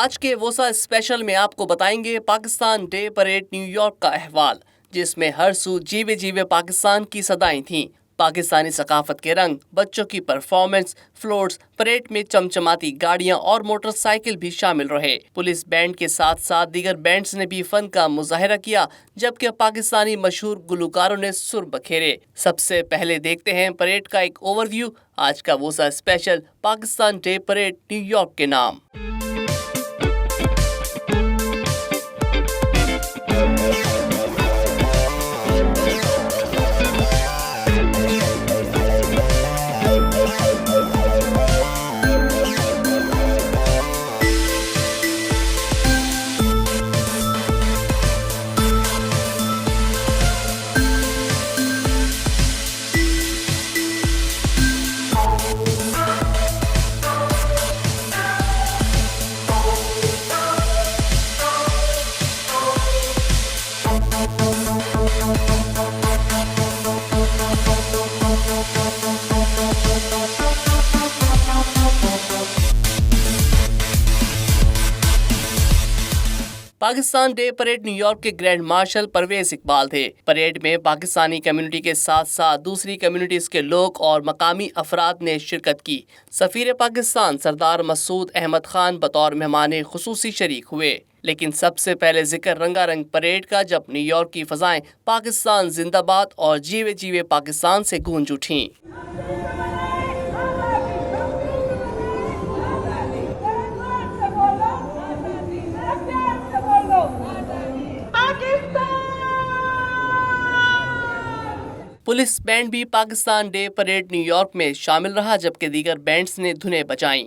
आज के वोसा स्पेशल में आपको बताएंगे पाकिस्तान डे परेड न्यूयॉर्क का अहवाल, जिसमें हर सू जीवे जीवे पाकिस्तान की सदाएं थीं। पाकिस्तानी सकाफत के रंग, बच्चों की परफॉर्मेंस, फ्लोट्स, परेड में चमचमाती गाड़ियां और मोटरसाइकिल भी शामिल रहे। पुलिस बैंड के साथ साथ दीगर बैंड्स ने भी फन का मुजाहिरा किया, जबकि पाकिस्तानी मशहूर गुलकारों ने सुर बखेरे। सबसे पहले देखते हैं परेड का एक ओवरव्यू। आज का वोसा special Pakistan day parade New York के नाम। पाकिस्तान डे परेड न्यूयॉर्क के ग्रैंड मार्शल परवेज इकबाल थे। परेड में पाकिस्तानी कम्युनिटी के साथ साथ दूसरी कम्युनिटीज के लोग और मकामी अफराद ने शिरकत की। सफीर पाकिस्तान सरदार मसूद अहमद खान बतौर मेहमान खुसूसी शरीक हुए। लेकिन सबसे पहले जिक्र रंगारंग परेड का, जब न्यूयॉर्क की फजाएं पाकिस्तान जिंदाबाद और जीवे जीवे पाकिस्तान से गूंज उठीं। पुलिस बैंड भी पाकिस्तान डे परेड न्यूयॉर्क में शामिल रहा, जबकि दीगर बैंड्स ने धुनें बजाईं।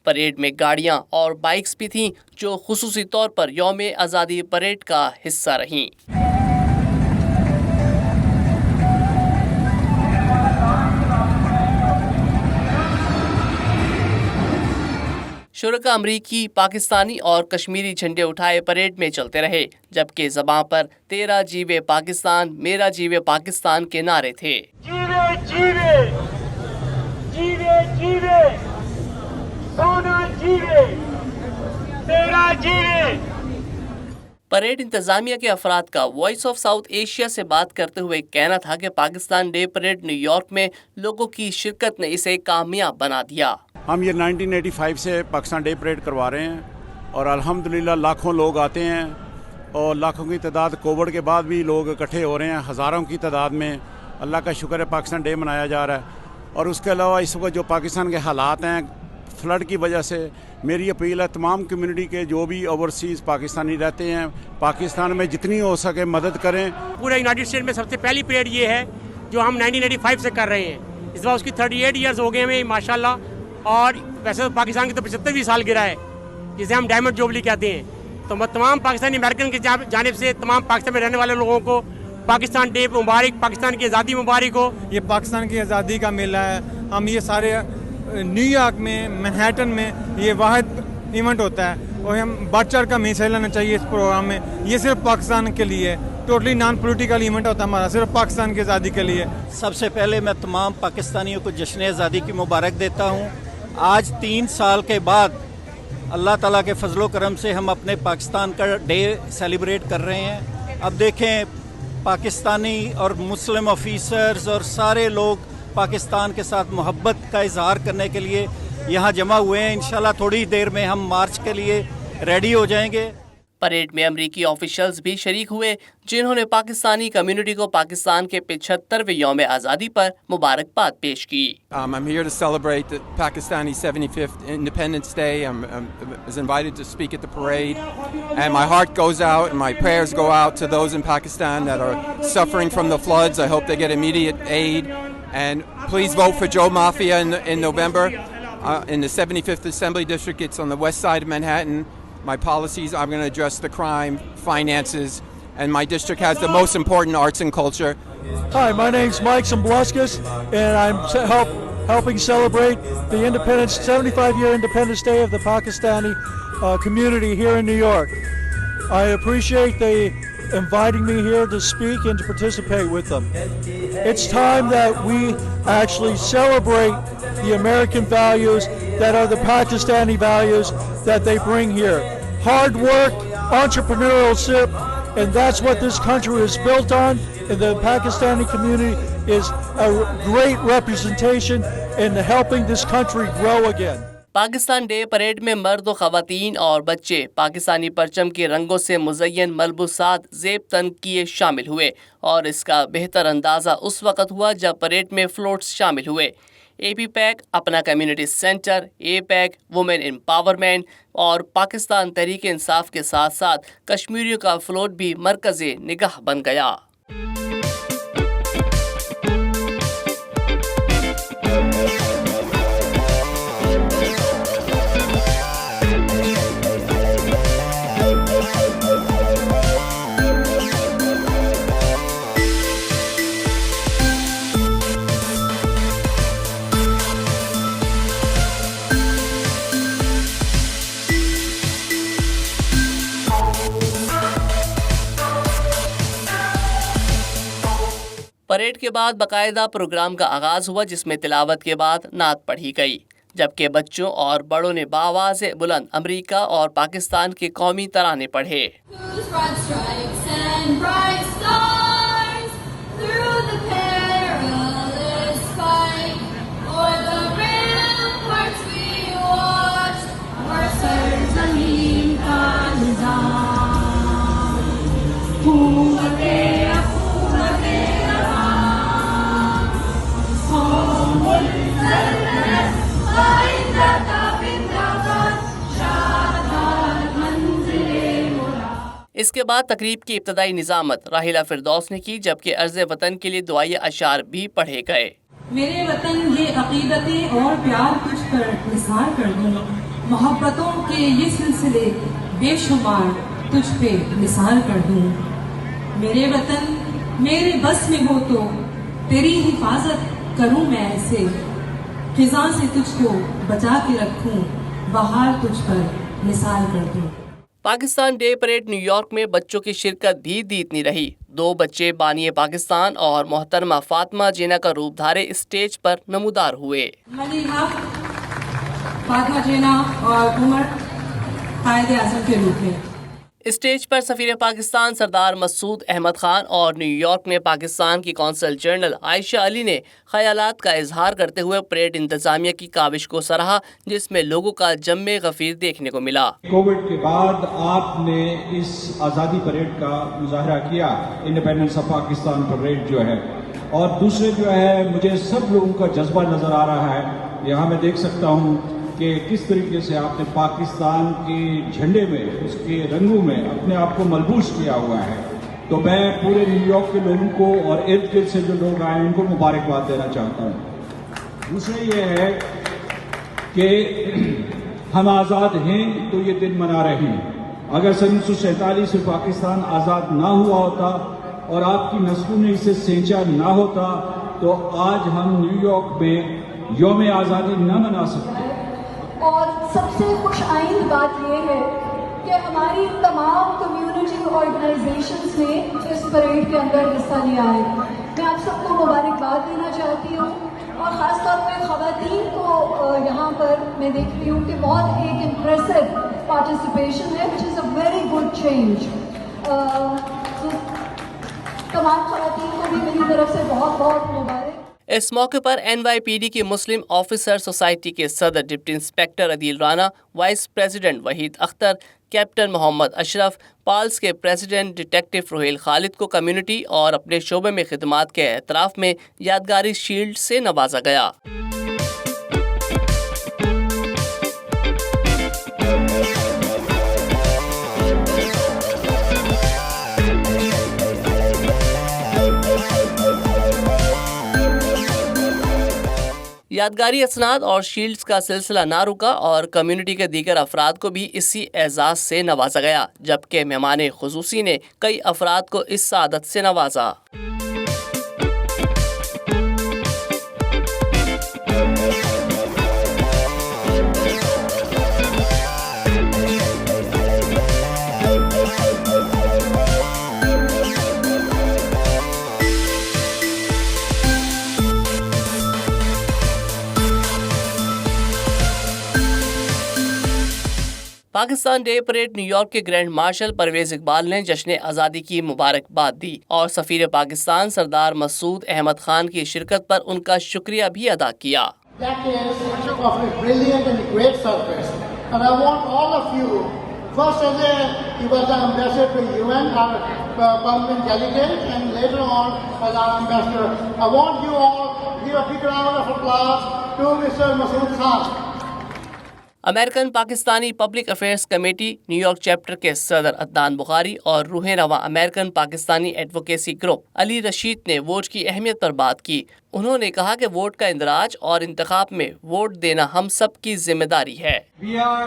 परेड में गाड़ियां और बाइक्स भी थीं, जो खुसूसी तौर पर यौम आज़ादी परेड का हिस्सा रहीं। शुरका अमरीकी, पाकिस्तानी और कश्मीरी झंडे उठाए परेड में चलते रहे, जबकि ज़बां पर तेरा जीवे पाकिस्तान, मेरा जीवे पाकिस्तान के नारे थे। जीवे जीवे, जीवे जीवे, सोना जीवे, तेरा जीवे। परेड इंतजामिया के अफराद का वॉइस ऑफ साउथ एशिया से बात करते हुए कहना था कि पाकिस्तान डे परेड न्यूयॉर्क में लोगों की शिरकत ने इसे कामयाब बना दिया। हम ये 1985 से पाकिस्तान डे परेड करवा रहे हैं और अल्हम्दुलिल्लाह लाखों लोग आते हैं और लाखों की तादाद कोविड के बाद भी लोग इकट्ठे हो रहे हैं, हज़ारों की तादाद में। अल्लाह का शुक्र है पाकिस्तान डे मनाया जा रहा है। और उसके अलावा इस वक्त जो पाकिस्तान के हालात हैं फ्लड की वजह से, मेरी अपील है तमाम कम्युनिटी के जो भी ओवरसीज़ पाकिस्तानी रहते हैं, पाकिस्तान में जितनी हो सके मदद करें। पूरे यूनाइटेड स्टेट में सबसे पहली परेड ये है जो हम 1985 से कर रहे हैं। इस बार उसकी 38 ईयर्स हो गए हैं माशाल्लाह। और वैसे तो पाकिस्तान की तो 75वीं साल गिरा है, जिसे हम डायमंड जुबली कहते हैं। तो मैं तमाम पाकिस्तानी अमेरिकन की जानिब से तमाम पाकिस्तान में रहने वाले लोगों को पाकिस्तान डे मुबारक, पाकिस्तान की आज़ादी मुबारक हो। ये पाकिस्तान की आज़ादी का मेला है। हम ये सारे न्यूयॉर्क में, मैनहट्टन में ये वाहिद इवेंट होता है और हम बढ़ चढ़ कर हिस्सा लेना चाहिए इस प्रोग्राम में। ये सिर्फ पाकिस्तान के लिए टोटली नॉन पॉलिटिकल इवेंट होता है हमारा, सिर्फ पाकिस्तान की आज़ादी के लिए। सबसे पहले मैं तमाम पाकिस्तानियों को जश्न आज़ादी की मुबारक देता हूँ। आज 3 साल के बाद अल्लाह ताला के फजलो करम से हम अपने पाकिस्तान का डे सेलिब्रेट कर रहे हैं। अब देखें, पाकिस्तानी और मुस्लिम ऑफिसर्स और सारे लोग पाकिस्तान के साथ मोहब्बत का इजहार करने के लिए यहाँ जमा हुए हैं। इंशाल्लाह थोड़ी देर में हम मार्च के लिए रेडी हो जाएंगे। परेड में अमरीकी ऑफिशियल्स भी शरीक हुए, जिन्होंने पाकिस्तानी कम्युनिटी को पाकिस्तान के 75वें यौम आज़ादी पर मुबारकबाद पेश की। I'm here to celebrate the Pakistani 75th Independence Day. I was invited to speak at the parade, and my heart goes out and my prayers go out to those in Pakistan that are suffering from the floods. I hope they get immediate aid, and please vote for Joe Mafia in November. In the 75th Assembly District, it's on the west side of Manhattan. My policies are going to address the crime, finances, and my district has the most important arts and culture. Hi, my name's Mike Zamblauskas, and I'm helping celebrate the 75-year Independence Day of the Pakistani community here in New York. I appreciate they inviting me here to speak and to participate with them. It's time that we actually celebrate the American values that are the Pakistani values that they bring here. Hard work, entrepreneurship, and that's what this country is built on. And the Pakistani community is a great representation in helping this country grow again. Pakistan day parade में मर्द व ख़वातीन और बच्चे पाकिस्तानी परचम के रंगों से मुज़य्यन मलबूसात ज़ेब तन किए शामिल हुए, और इसका बेहतर अंदाज़ा उस वक़्त हुआ जब परेड में फ्लोट्स शामिल हुए। AP पैक, अपना community centre, A pack, women empowerment और पाकिस्तान तहरीक इंसाफ के साथ साथ कश्मीरियों का फ्लोट भी मरकज़े निगाह बन गया। परेड के बाद बाकायदा प्रोग्राम का आगाज हुआ, जिसमें तिलावत के बाद नात पढ़ी गई, जबकि बच्चों और बड़ों ने बाआवाज़ बुलंद अमेरिका और पाकिस्तान के कौमी तराने पढ़े। इसके बाद तकरीब की इब्तदाई निज़ामत राहिला फिरदौस ने की, जबकि अर्ज़ वतन के लिए दुआई अशार भी पढ़े गए। मेरे वतन ये अकीदतें और प्यार तुझ पर निसार कर दूं, मोहब्बतों के ये सिलसिले बेशुमार तुझ पे निसार कर दूं। मेरे वतन मेरे बस में हो तो तेरी हिफाजत करूं मैं ऐसे, खिज़ां से तुझको बचा के रखूं, बहार तुझ पर निसार कर दूं। पाकिस्तान डे परेड न्यूयॉर्क में बच्चों की शिरकत भी दीदनी रही। 2 बच्चे बानिए पाकिस्तान और मोहतरमा फातिमा जीना का रूप धारे स्टेज पर नमूदार हुए। फातिमा जीना और उमर कायदे आज़म के रूप में स्टेज पर सफीर पाकिस्तान सरदार मसूद अहमद खान और न्यूयॉर्क में पाकिस्तान की कौंसल जनरल आयशा अली ने ख्यालात का इजहार करते हुए परेड इंतजामिया की काविश को सराहा, जिसमें लोगों का जम्मे गफीर देखने को मिला। कोविड के बाद आपने इस आज़ादी परेड का मुजाहरा किया, इंडिपेंडेंस ऑफ पाकिस्तान परेड जो है, और दूसरे जो है मुझे सब लोगों का जज्बा नज़र आ रहा है। यहाँ मैं देख सकता हूँ कि किस तरीके से आपने पाकिस्तान के झंडे में, उसके रंगों में अपने आप को मलबूस किया हुआ है। तो मैं पूरे न्यूयॉर्क के लोगों को और इर्द गिर्द से जो लोग आए उनको मुबारकबाद देना चाहता हूँ। दूसरा ये है कि हम आज़ाद हैं तो ये दिन मना रहे हैं। अगर सन 1947 में पाकिस्तान आज़ाद ना हुआ होता और आपकी नस्लों ने इसे सेंचा ना होता तो आज हम न्यूयॉर्क में यौम आज़ादी न मना सकते। और सबसे खुश आइंद बात यह है कि हमारी तमाम कम्युनिटी ऑर्गेनाइजेशंस ने इस परेड के अंदर हिस्सा लिया है। मैं आप सबको मुबारकबाद देना चाहती हूँ, और ख़ासतौर पर ख़वातीन को यहाँ पर मैं देख रही हूँ कि बहुत एक इम्प्रेसिव पार्टिसिपेशन है, which is a very good change. तमाम ख़वातीन को भी मेरी तरफ से बहुत बहुत मुबारक। इस मौके पर NYPD की मुस्लिम ऑफिसर सोसाइटी के सदर deputy inspector Adeel Rana, vice president Waheed Akhtar, captain Mohammad Ashraf, PALS के प्रेसिडेंट डिटेक्टिव रोहेल खालिद को कम्युनिटी और अपने शोबे में खिदमात के एतराफ़ में यादगारी शील्ड से नवाजा गया। यादगारी असनाद और शील्ड्स का सिलसिला ना रुका और कम्युनिटी के दीगर अफराद को भी इसी एजाज़ से नवाजा गया, जबकि मेहमान खुसूसी ने कई अफराद को इस सादत से नवाजा। पाकिस्तान डे परेड न्यूयॉर्क के ग्रैंड मार्शल परवेज इकबाल ने जश्न आज़ादी की मुबारकबाद दी और सफीर पाकिस्तान सरदार मसूद अहमद खान की शिरकत पर उनका शुक्रिया भी अदा किया। American Pakistani public affairs committee New York chapter के सदर अदनान बुखारी और रूह रवा American Pakistani advocacy group Ali Rashid ने वोट की अहमियत पर बात की। उन्होंने कहा कि वोट का इंदराज और इंतखाब में वोट देना हम सब की जिम्मेदारी है। We are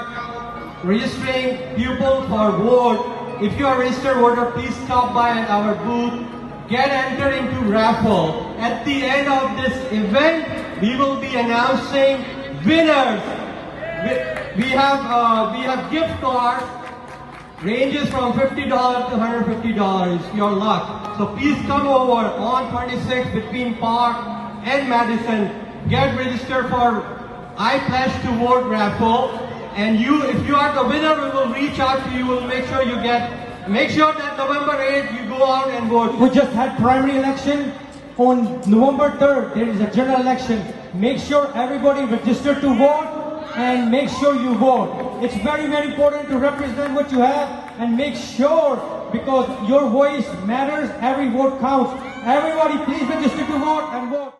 registering people for vote. If you are registered voter, please stop by at our booth. Get entered into raffle. At the end of this event, we will be announcing winners. We have gift cards ranges from $50 to $150. Your luck. So please come over on 26 between Park and Madison. Get registered for I Pledge to Vote raffle. And if you are the winner, we will reach out to you. We'll make sure you make sure that November 8th you go out and vote. We just had primary election. On November 3rd, there is a general election. Make sure everybody registered to vote. And make sure you vote. It's very, very important to represent what you have and make sure, because your voice matters, every vote counts. Everybody please register to vote and vote.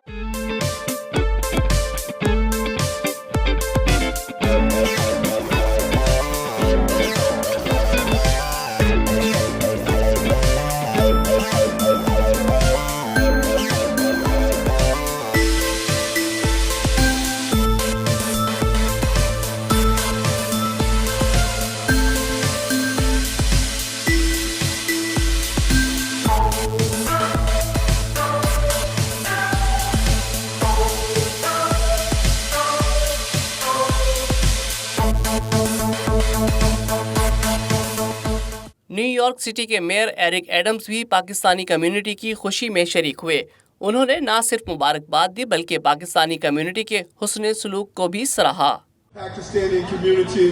New York city के mayor Eric Adams भी Pakistani community की खुशी में शरीक हुए। उन्होंने न सिर्फ मुबारकबाद दी बल्कि पाकिस्तानी कम्युनिटी के हुस्न सलूक को भी सराहा। Pakistani community,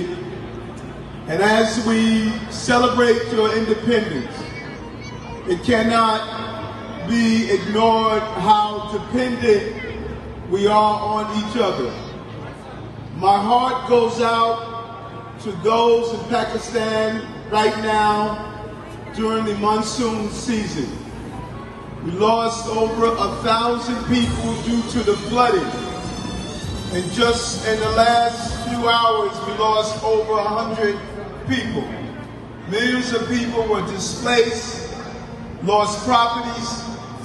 and as we celebrate your independence, it cannot be ignored how dependent we are on each other. My heart goes out to those in Pakistan right now during the monsoon season. We lost over 1,000 people due to the flooding. And just in the last few hours, we lost over 100 people. Millions of people were displaced, lost properties,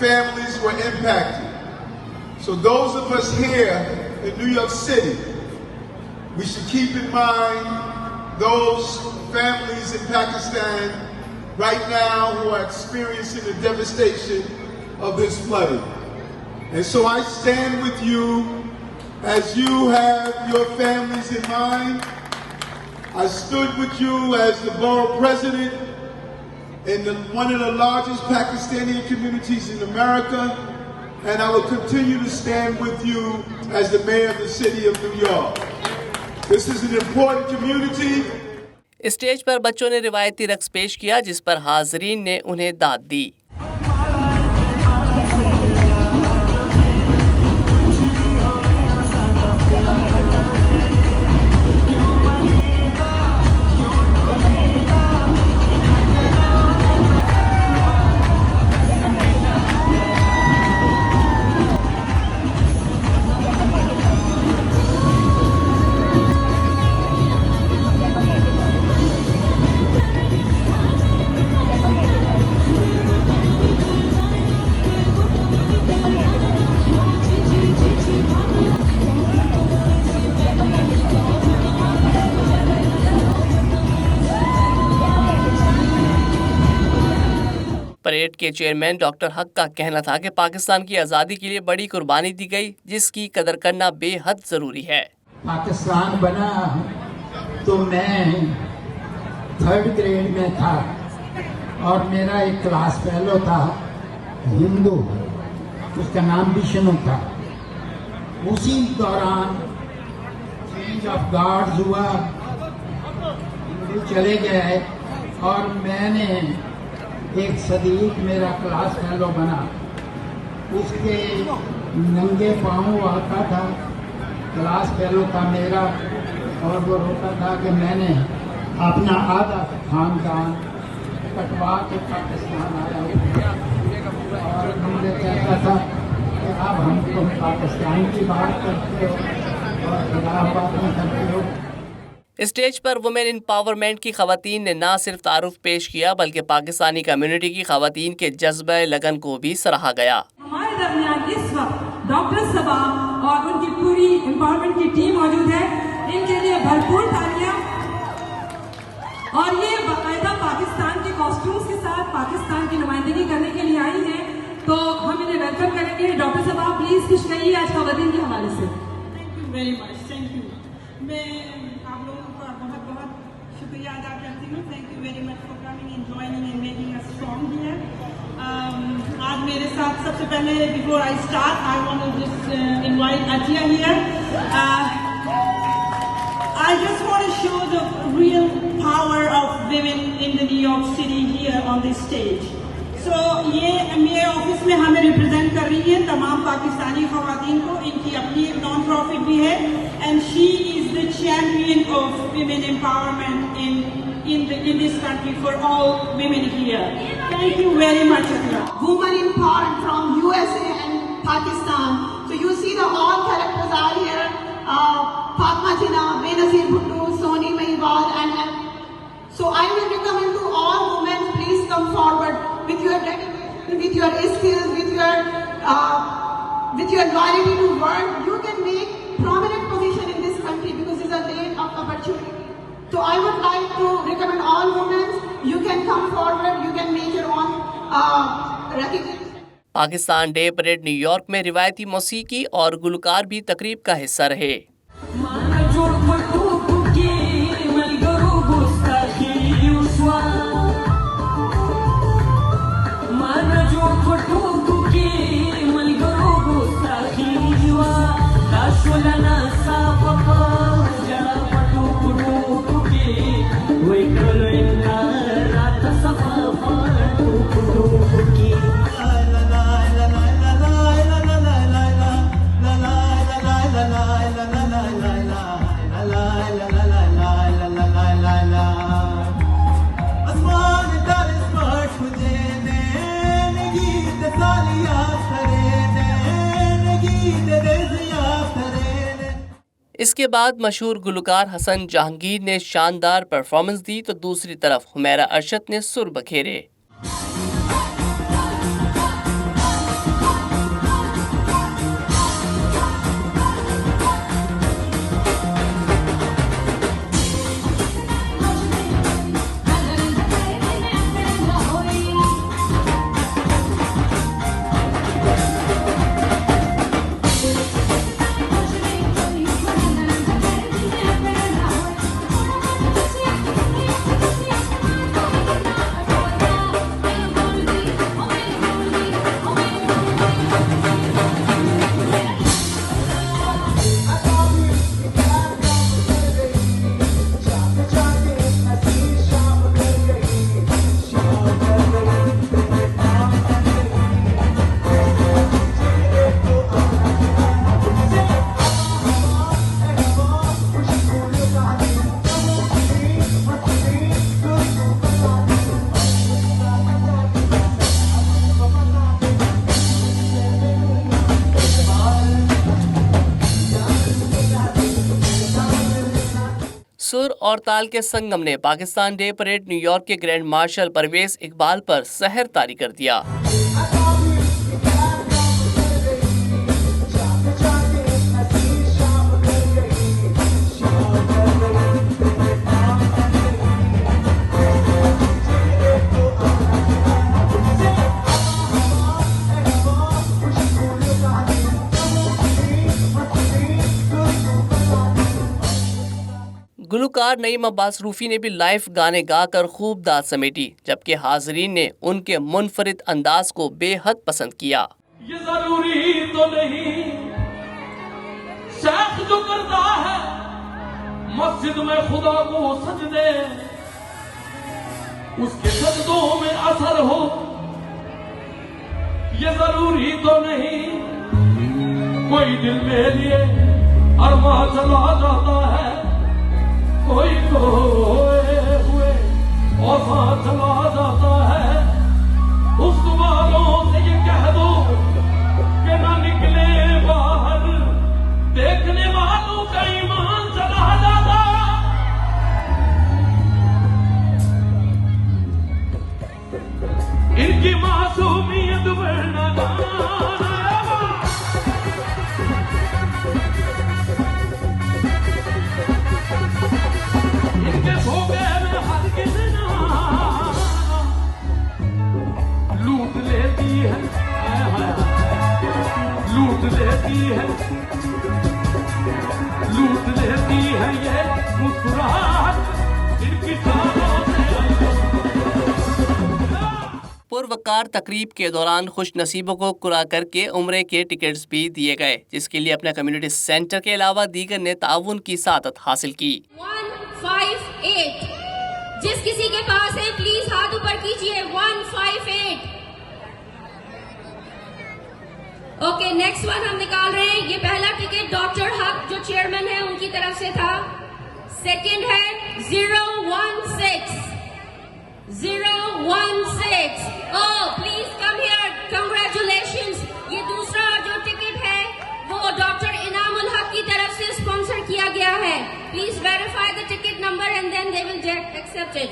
families were impacted. So those of us here in New York City, we should keep in mind those families in Pakistan right now who are experiencing the devastation of this flooding. And so I stand with you as you have your families in mind. I stood with you as the borough president in one of the largest Pakistani communities in America, and I will continue to stand with you as the mayor of the city of New York. This is an important community. Stage पर बच्चों ने रिवायती रक्स पेश किया जिस पर हाजरीन ने उन्हें दाद दी। परेड के चेयरमैन डॉक्टर हक का कहना था कि पाकिस्तान की आज़ादी के लिए बड़ी कुर्बानी दी गई, जिसकी कदर करना बेहद ज़रूरी है। पाकिस्तान बना तो मैं 3rd ग्रेड में था और मेरा एक क्लास फेलो था हिंदू, उसका नाम विष्णु था। उसी दौरान चेंज ऑफ गार्ड्स हुआ, हिंदू चले गए और मैंने एक सदीक मेरा क्लास फेलो बना, उसके नंगे पाँव आता था, क्लास फेलो था मेरा, और वो रोता था कि मैंने अपना आधा खानदान कटवा के पाकिस्तान आया हूँ। और मुझे कहता था कि अब हम तुम पाकिस्तान की बात करते हो और खिलाफ बातें करते हो। स्टेज पर वुमेन एम्पावरमेंट की खवातीन ने न सिर्फ तारुफ पेश किया बल्कि पाकिस्तानी कम्युनिटी की खवातीन के जज्बे लगन को भी सराहा गया। हमारे दरमियान इस वक्त डॉक्टर सबा और उनकी पूरी एम्पावरमेंट की टीम मौजूद है, इनके लिए भरपूर तालियां। और ये बाकायदा पाकिस्तान के कॉस्ट्यूम्स के साथ पाकिस्तान की नुमाइंदगी करने के लिए आई हैं, तो हम इन्हें वेलकम करेंगे। डॉक्टर सबा प्लीज कुछ कहिए आज खवातीन के हवाले से। Thank you very much, thank you. मैं आप लोगों का बहुत बहुत शुक्रिया अदा करती हूँ। Thank you very much for coming and joining and making us strong here. आज मेरे साथ सबसे पहले before I start I want to just invite Atiya here. I just want to show the real power of women in the New York City here on this stage. So ये मेरे office में हमें represent कर रही है तमाम पाकिस्तानी खवातीन को, इनकी अपनी एक नॉन प्रॉफिट भी है, and she is the champion of women empowerment in this country for all women here. Thank you very much, Atla. Women empowered from USA and Pakistan. So you see the all characters are here. Fatma Jina, Benazir Bhutto, Soni Mahibad, and so I will recommend to all women, please come forward with your dedication, with your skills, with your loyalty to work. You can make prominent position in this country because it's a land of opportunity. So I would like to recommend all women, you can come forward, you can make your own recognition. Pakistan day parade New York में रिवायती मौसीकी और गुलकार भी तकरीब का हिस्सा रहे। इसके बाद मशहूर गुलकार हसन जहांगीर ने शानदार परफॉर्मेंस दी तो दूसरी तरफ हुमैरा अरशद ने सुर बखेरे। सुर और ताल के संगम ने पाकिस्तान डे परेड न्यूयॉर्क के ग्रैंड मार्शल परवेज इकबाल पर सहर तारी कर दिया। गुलकार नईम अब्बास रूफी ने भी लाइव गाने गाकर खूब दाद समेटी, जबकि हाजरीन ने उनके मुनफरिद अंदाज को बेहद पसंद किया। ये जरूरी तो नहीं शेख जो करता है मस्जिद में खुदा को सजदे, उसके सजदों में असर हो, ये जरूरी तो नहीं कोई दिल में लिए अरमा चला जाता है, कोई खोए हुए वफा चला जाता है। उस वालों से ये कह दो कि ना निकले बाहर, देखने वालों का ईमान चला जाता। इनकी मासूमियत वरना इनके भोगे में हर कितना लूट लेती है, लूट लेती है, लूट लेती है ये मुस्कुराहट इनकी चालों से। पुरवकार तकरीब के दौरान खुश नसीबों को कुरा करके उम्रे के टिकट्स भी दिए गए, जिसके लिए अपने कम्युनिटी सेंटर के अलावा दीगर ने ताउन की सादत हासिल की। 158 जिस किसी के पास है प्लीज हाथ ऊपर कीजिए। 158। ओके, नेक्स्ट वन हम निकाल रहे हैं। ये पहला टिकट डॉक्टर हक जो चेयरमैन है उनकी तरफ से था। सेकंड है 016। 016। Oh please come here, congratulations. ये दूसरा जो टिकट है वो डॉक्टर इनामुल हक की तरफ से स्पॉन्सर किया गया है। Please verify the ticket number and then they will accept it.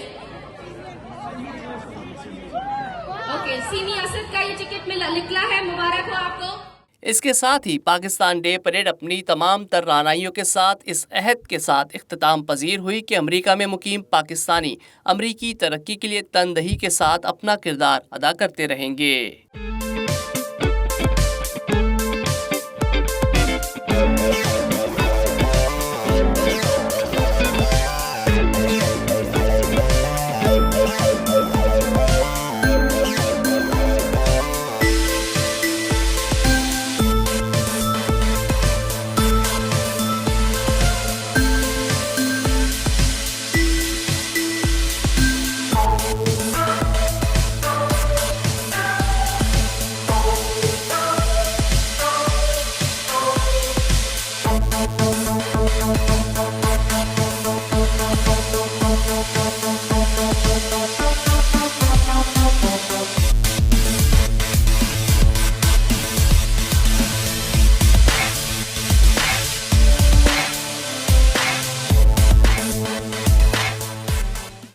Okay, सीनी असद का ये टिकट में निकला है, मुबारक हो आपको। इसके साथ ही पाकिस्तान डे परेड अपनी तमाम तर रानाइयों के साथ इस अहद के साथ इख्तिताम पजीर हुई कि अमेरिका में मुकीम पाकिस्तानी अमरीकी तरक्की के लिए तनदही के साथ अपना किरदार अदा करते रहेंगे।